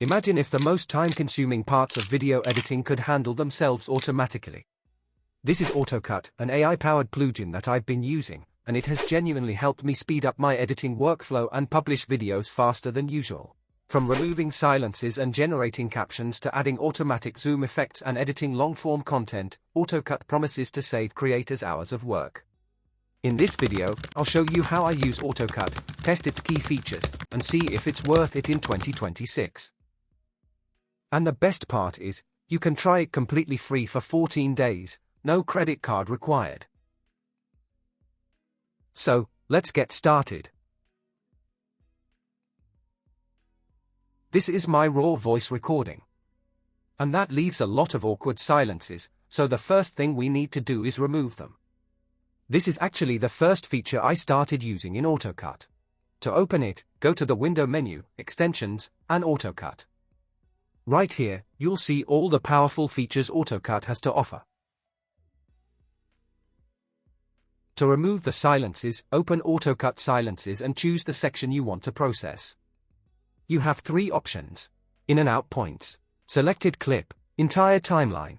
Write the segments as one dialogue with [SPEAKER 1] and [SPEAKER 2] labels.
[SPEAKER 1] Imagine if the most time-consuming parts of video editing could handle themselves automatically. This is AutoCut, an AI-powered plugin that I've been using, and it has genuinely helped me speed up my editing workflow and publish videos faster than usual. From removing silences and generating captions to adding automatic zoom effects and editing long-form content, AutoCut promises to save creators hours of work. In this video, I'll show you how I use AutoCut, test its key features, and see if it's worth it in 2026. And the best part is, you can try it completely free for 14 days, no credit card required. So, let's get started. This is my raw voice recording. And that leaves a lot of awkward silences, so the first thing we need to do is remove them. This is actually the first feature I started using in AutoCut. To open it, go to the Window menu, Extensions, and AutoCut. Right here, you'll see all the powerful features AutoCut has to offer. To remove the silences, open AutoCut Silences and choose the section you want to process. You have three options: in and out points, selected clip, entire timeline.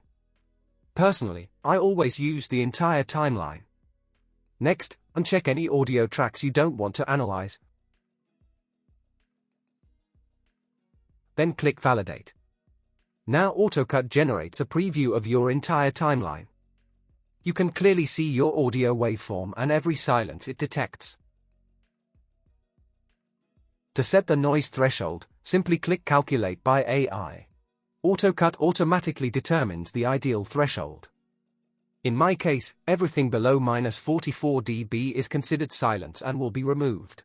[SPEAKER 1] Personally, I always use the entire timeline. Next, uncheck any audio tracks you don't want to analyze. Then click Validate. Now AutoCut generates a preview of your entire timeline. You can clearly see your audio waveform and every silence it detects. To set the noise threshold, simply click Calculate by AI. AutoCut automatically determines the ideal threshold. In my case, everything below -44 dB is considered silence and will be removed.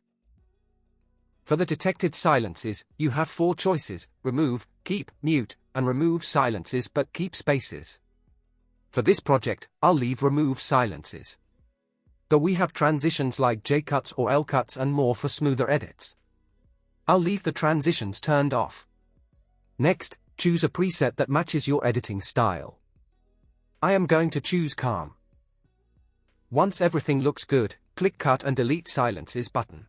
[SPEAKER 1] For the detected silences, you have four choices: remove, keep, mute, and remove silences but keep spaces. For this project, I'll leave remove silences. Though we have transitions like J-cuts or L-cuts and more for smoother edits. I'll leave the transitions turned off. Next, choose a preset that matches your editing style. I am going to choose Calm. Once everything looks good, click Cut and Delete Silences button.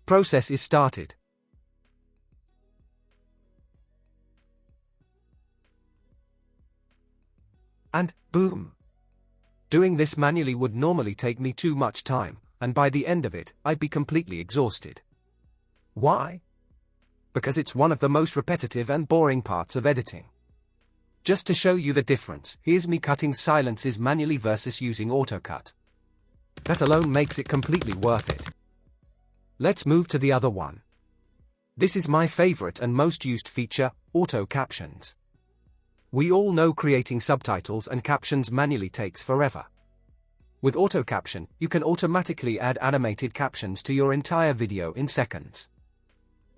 [SPEAKER 1] Process is started. And, boom! Doing this manually would normally take me too much time, and by the end of it, I'd be completely exhausted. Why? Because it's one of the most repetitive and boring parts of editing. Just to show you the difference, here's me cutting silences manually versus using AutoCut. That alone makes it completely worth it. Let's move to the other one. This is my favorite and most used feature, AutoCaptions. We all know creating subtitles and captions manually takes forever. With AutoCaption, you can automatically add animated captions to your entire video in seconds.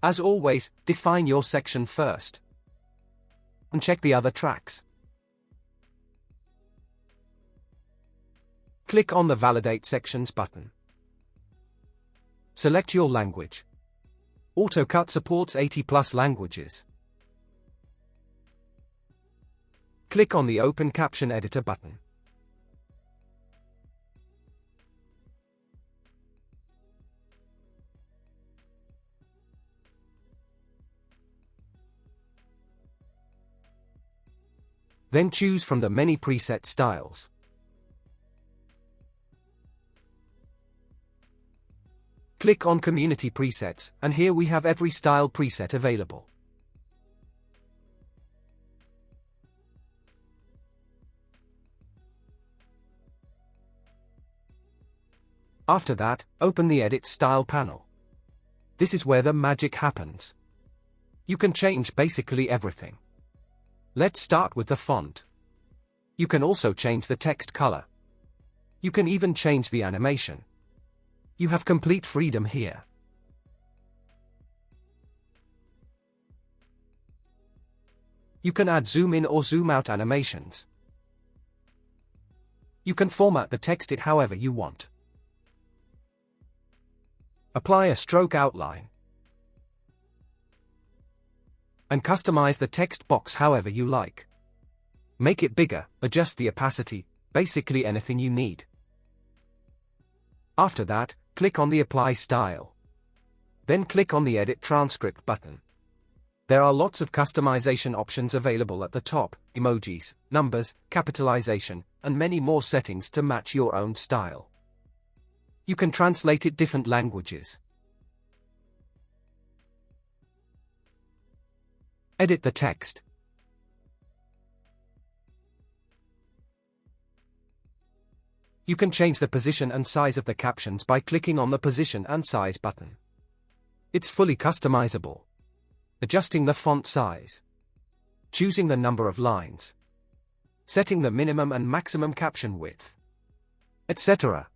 [SPEAKER 1] As always, define your section first. And check the other tracks. Click on the Validate Sections button. Select your language. AutoCut supports 80+ languages. Click on the Open Caption Editor button. Then choose from the many preset styles. Click on Community Presets, and here we have every style preset available. After that, open the Edit Style panel. This is where the magic happens. You can change basically everything. Let's start with the font. You can also change the text color. You can even change the animation. You have complete freedom here. You can add zoom in or zoom out animations. You can format the text it however you want. Apply a stroke outline. And customize the text box however you like. Make it bigger, adjust the opacity, basically anything you need. After that, click on the Apply Style. Then click on the Edit Transcript button. There are lots of customization options available at the top: emojis, numbers, capitalization, and many more settings to match your own style. You can translate it different languages. Edit the text. You can change the position and size of the captions by clicking on the Position and Size button. It's fully customizable. Adjusting the font size. Choosing the number of lines. Setting the minimum and maximum caption width. Etc.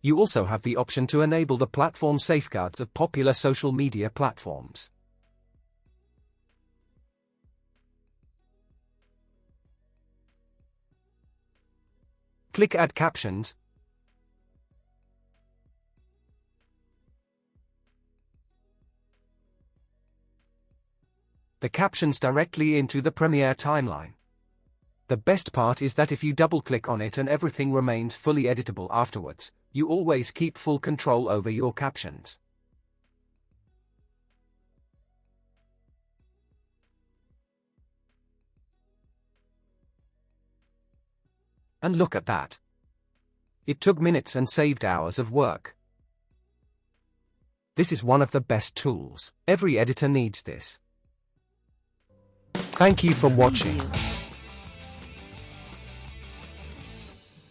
[SPEAKER 1] You also have the option to enable the platform safeguards of popular social media platforms. Click Add Captions. The captions directly into the Premiere timeline. The best part is that if you double-click on it and everything remains fully editable afterwards, you always keep full control over your captions. And look at that. It took minutes and saved hours of work. This is one of the best tools. Every editor needs this. Thank you for watching.